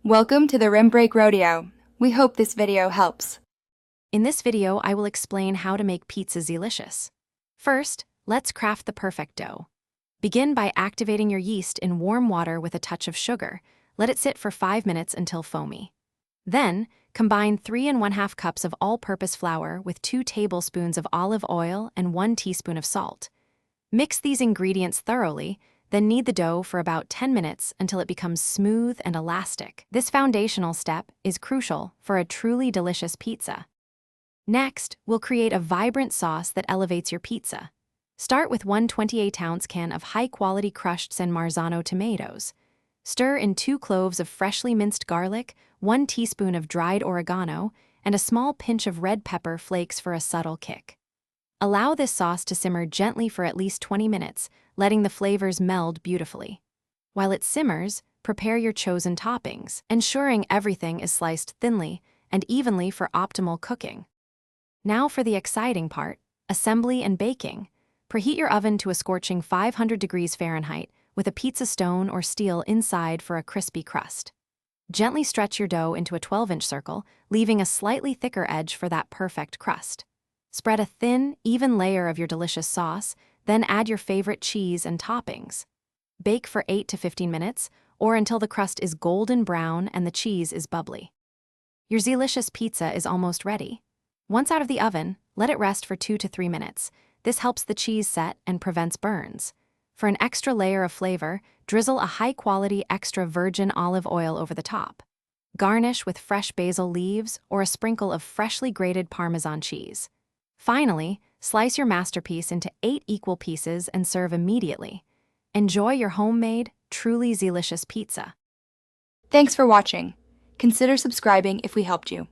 Welcome to the Rim Break Rodeo. We hope this video helps. In this video, I will explain how to make pizza Zeelicious. First, let's craft the perfect dough. Begin by activating your yeast in warm water with a touch of sugar. Let it sit for 5 minutes until foamy. Then, combine 3 1/2 cups of all-purpose flour with 2 tablespoons of olive oil and 1 teaspoon of salt. Mix these ingredients thoroughly, then knead the dough for about 10 minutes until it becomes smooth and elastic. This foundational step is crucial for a truly delicious pizza. Next, we'll create a vibrant sauce that elevates your pizza. Start with 1 28-ounce can of high-quality crushed San Marzano tomatoes. Stir in 2 cloves of freshly minced garlic, 1 teaspoon of dried oregano, and a small pinch of red pepper flakes for a subtle kick. Allow this sauce to simmer gently for at least 20 minutes, letting the flavors meld beautifully. While it simmers, prepare your chosen toppings, ensuring everything is sliced thinly and evenly for optimal cooking. Now for the exciting part, assembly and baking. Preheat your oven to a scorching 500 degrees Fahrenheit with a pizza stone or steel inside for a crispy crust. Gently stretch your dough into a 12-inch circle, leaving a slightly thicker edge for that perfect crust. Spread a thin, even layer of your delicious sauce, then add your favorite cheese and toppings. Bake for 8 to 15 minutes, or until the crust is golden brown and the cheese is bubbly. Your Zeelicious pizza is almost ready. Once out of the oven, let it rest for 2 to 3 minutes. This helps the cheese set and prevents burns. For an extra layer of flavor, drizzle a high-quality extra virgin olive oil over the top. Garnish with fresh basil leaves or a sprinkle of freshly grated Parmesan cheese. Finally, slice your masterpiece into 8 equal pieces and serve immediately. Enjoy your homemade, truly Zeelicious pizza. Thanks for watching. Consider subscribing if we helped you.